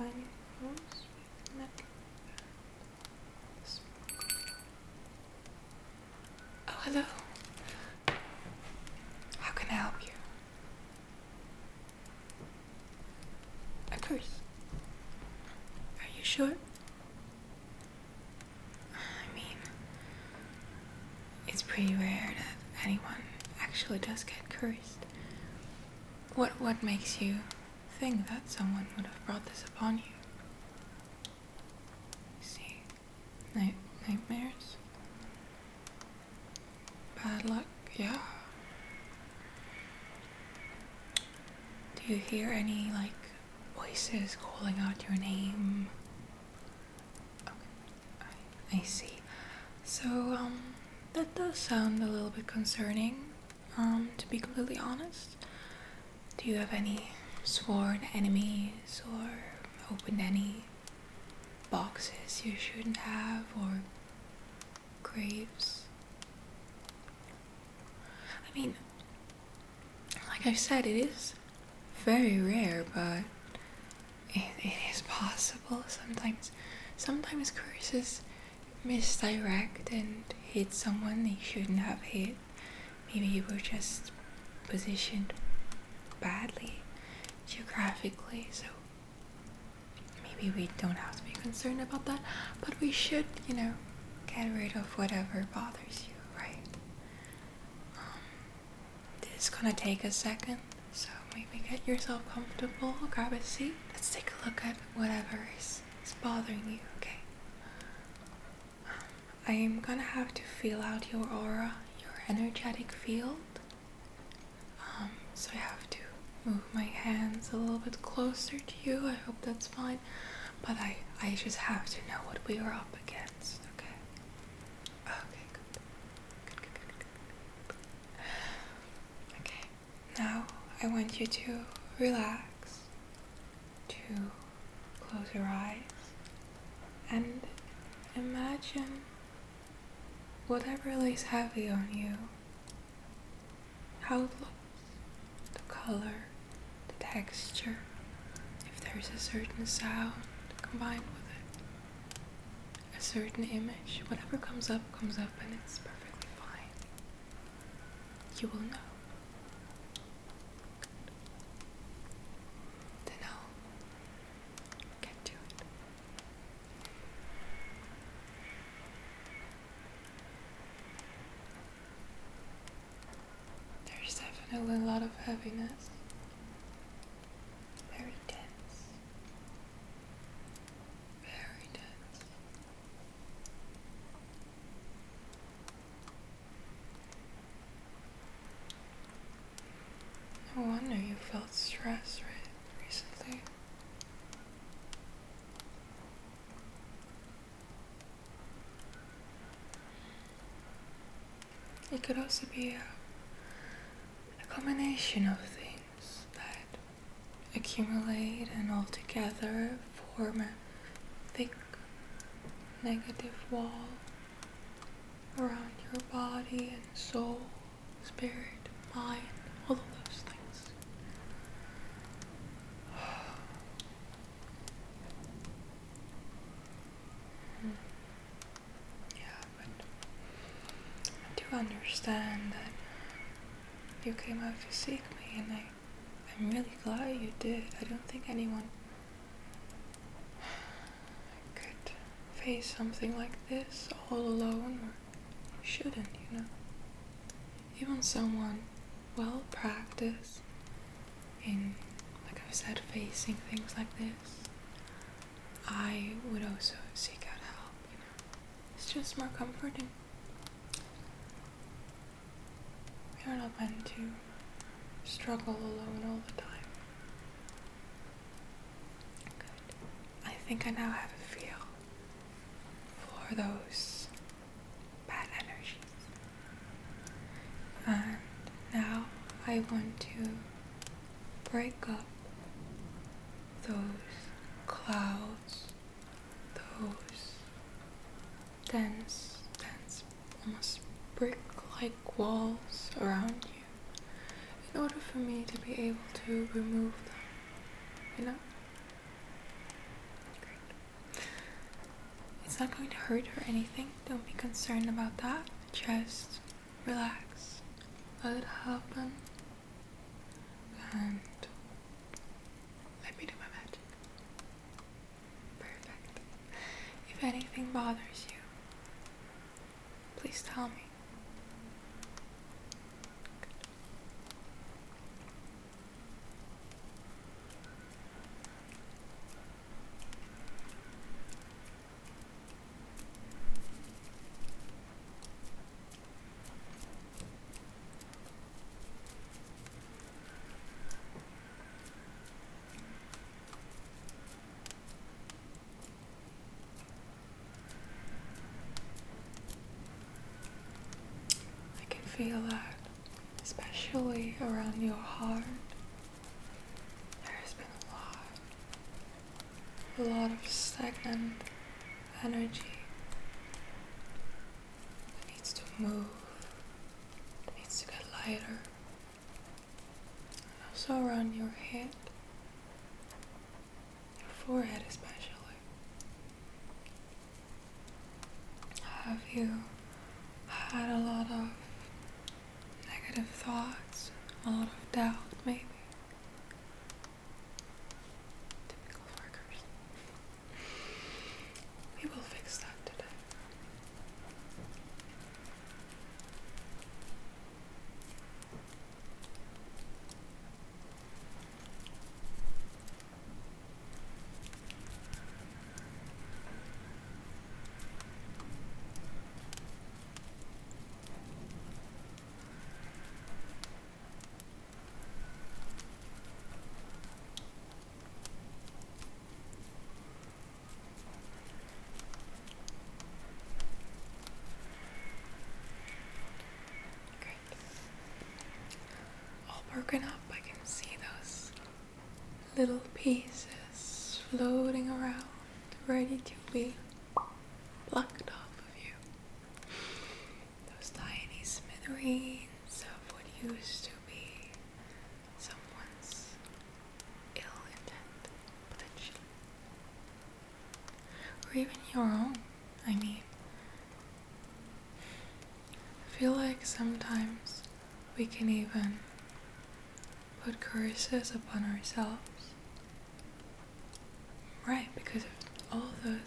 tiny rose neck. Oh, hello. How can I help you? A curse? Are you sure? I mean, it's pretty rare that anyone actually does get cursed. What makes you think that someone would have brought this upon you? See, nightmares? Bad luck, yeah. Do you hear any, like, voices calling out your name? Okay, I see. So, that does sound a little bit concerning, to be completely honest. Do you have any sworn enemies or opened any boxes you shouldn't have or graves? I mean, like I said, it is very rare, but it is possible sometimes curses misdirect and hit someone they shouldn't have hit. Maybe you were just positioned badly geographically, so maybe we don't have to be concerned about that, but we should, get rid of whatever bothers you, right? This is gonna take a second, so maybe get yourself comfortable, grab a seat. Let's take a look at whatever is bothering you, okay? I am gonna have to feel out your aura, your energetic field. So I have to move my hands a little bit closer to you. I hope that's fine. But I just have to know what we are up against, okay? Okay, good. Good. Okay, now I want you to relax, to close your eyes, and imagine whatever lays heavy on you, how it looks, the color, the texture, if there's a certain sound combined with it, a certain image, whatever comes up and it's perfectly fine. You will know. Then I'll get to it. There's definitely a lot of heaviness. Very dense. Very dense. No wonder you felt stress recently. It could also be a combination of things that accumulate and all together form a thick negative wall around your body and soul, spirit, mind, all of those things. Yeah, but I do understand that you came out to seek me, and I'm really glad you did. I don't think anyone could face something like this all alone, or shouldn't, Even someone well practiced in, like I've said, facing things like this, I would also seek out help, It's just more comforting. You're not meant to struggle alone all the time. Good. I think I now have a feel for those bad energies. And now I want to break up those clouds, those dense, almost brick-like walls around you, in order for me to be able to remove them, It's not going to hurt or anything. Don't be concerned about that. Just relax. Let it happen. And let me do my magic. Perfect. If anything bothers you, please tell me. Feel that, especially around your heart, there's been a lot of stagnant energy that needs to move, that needs to get lighter, and also around your head, your forehead especially. Have you had a lot of negative thoughts, a lot of doubt maybe? Typical workers. We will fix that today. Broken up, I can see those little pieces floating around, ready to be plucked off of you. Those tiny smithereens of what used to be someone's ill intent, potentially. Or even your own. I mean, I feel like sometimes we can even put curses upon ourselves. Right, because of all the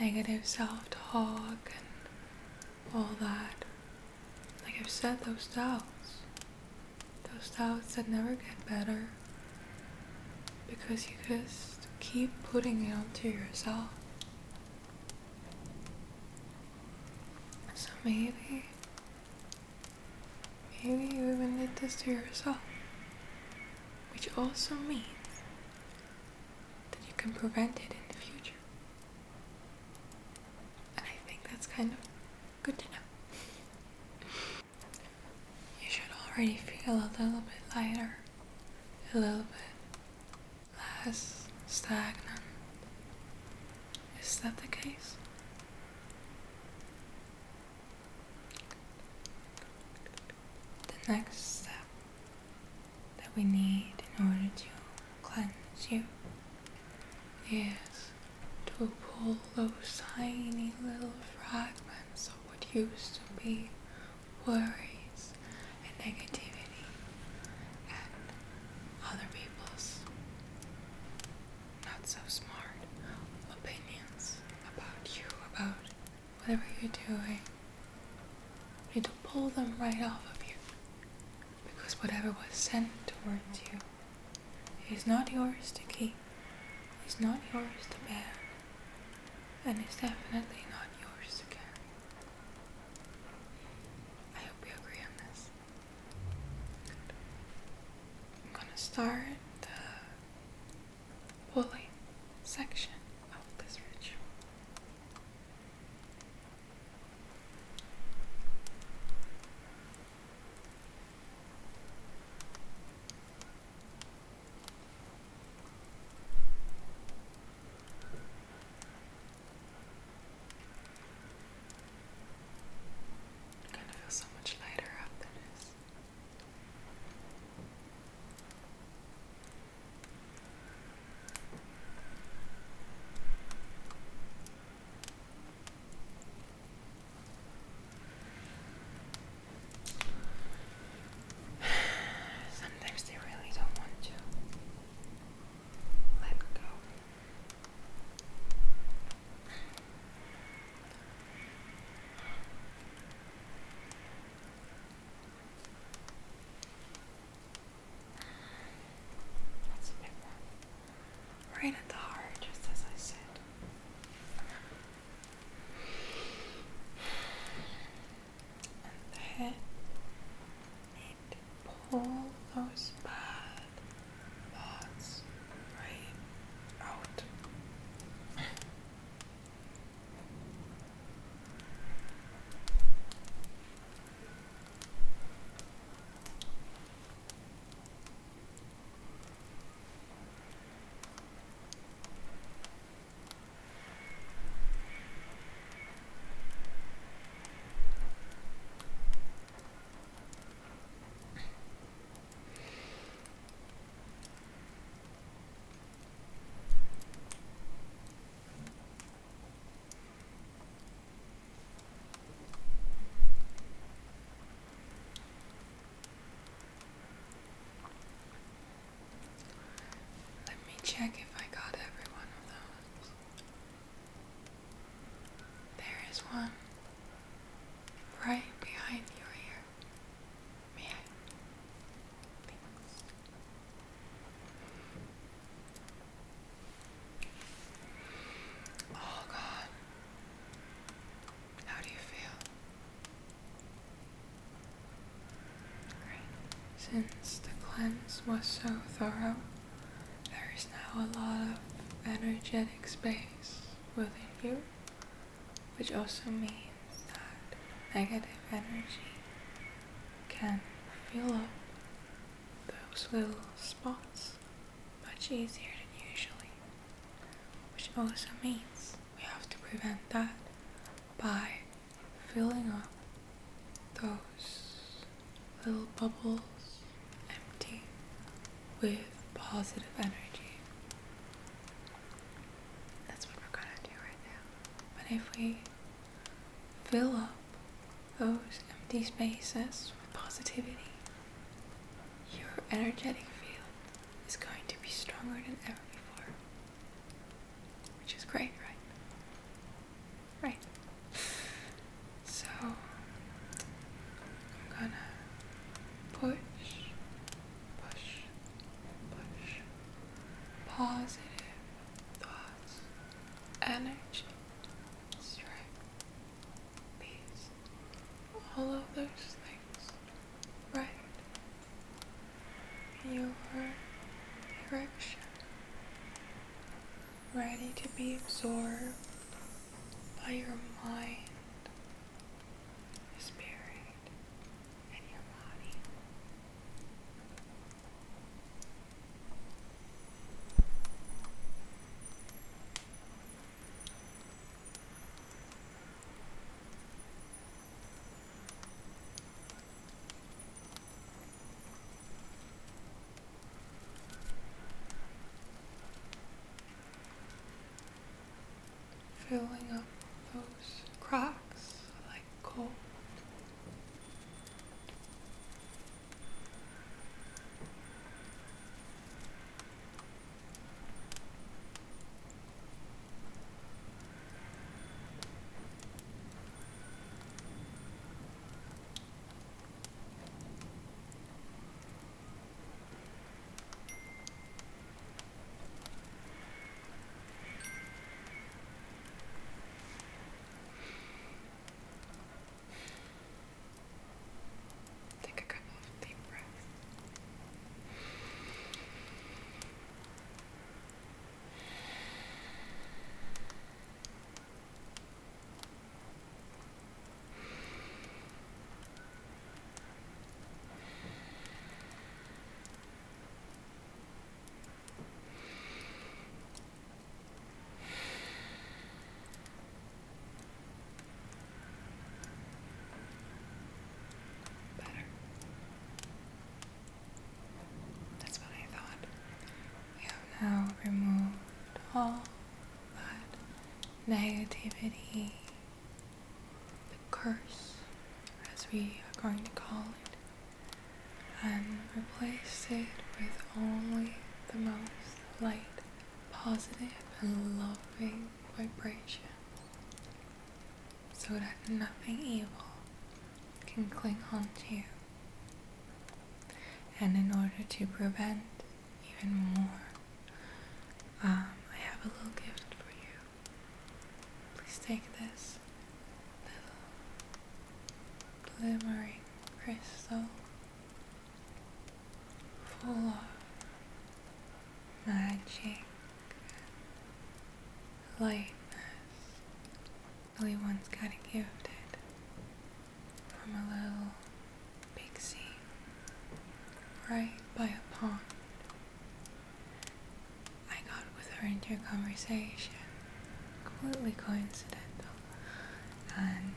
negative self-talk and all that. Like I've said, those doubts that never get better because you just keep putting it onto yourself. So maybe you even did this to yourself. Which also means that you can prevent it in the future. And I think that's kind of good to know. You should already feel a little bit lighter, a little bit less stagnant. Is that the case? The next step that we need in order to cleanse you is to pull those tiny little fragments of what used to be worries and negativity and other people's not so smart opinions about you, about whatever you're doing. You need to pull them right off of you, because whatever was sent towards you is not yours to keep, is not yours to bear, and is definitely not yours to carry. I hope you agree on this. Good. I'm gonna start the pulling section of this ritual. So much lighter after this. right at the heart, just as I said. And then need to pull those bad thoughts right out. Check if I got every one of those. There is one right behind your ear. May I? Thanks. Oh God. How do you feel? Great. Since the cleanse was so thorough, there is now a lot of energetic space within you, which also means that negative energy can fill up those little spots much easier than usually, which also means we have to prevent that by filling up those little bubbles empty with positive energy. That's what we're gonna do right now. But if we fill up those empty spaces with positivity, your energetic field is going to be stronger than ever before. Which is great, right? Right. So, I'm gonna push, positive thoughts, energy, strength, peace, all of those things, right in your direction, ready to be absorbed by your mind, your spirit, and your body. Filling up those cracks like gold. Take a couple of deep breaths. Better. That's what I thought. We have now removed all that negativity, the curse, as we are going to call it, and replaced it with only the most light, positive, and loving vibration, so that nothing evil can cling on to you. And in order to prevent even more have a little gift for you. Please take this little glimmering crystal full of magic, lightness. We once got it gifted from a little pixie right by a pond. I got with her into a conversation, completely coincidental, and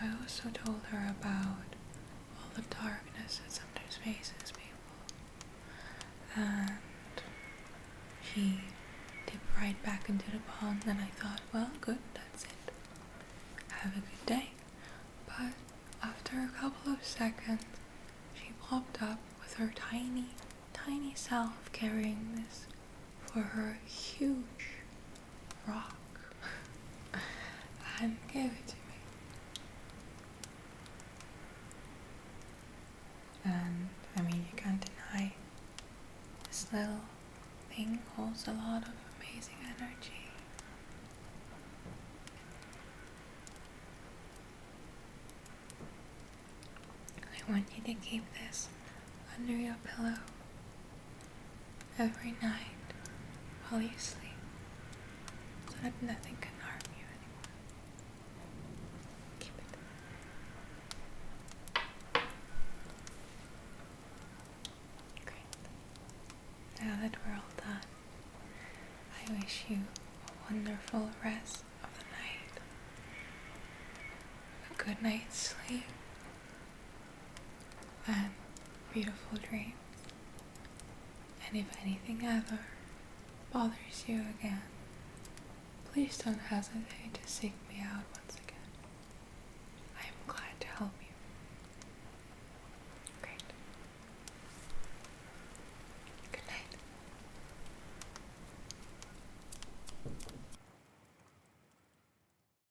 I also told her about all the darkness that sometimes faces people, and she dipped right back into the pond, and I thought, well, good, that's it. Have a good day. But after a couple of seconds, she popped up with her tiny, tiny self carrying this for her huge rock and gave it to me. And I mean, you can't deny this little thing holds a lot of amazing energy. I want you to keep this under your pillow every night while you sleep, so that nothing can harm you anymore. Keep it. Great. Now that we're all done, I wish you a wonderful rest of the night, a good night's sleep, and beautiful dreams. And if anything ever bothers you again, please don't hesitate to seek me out once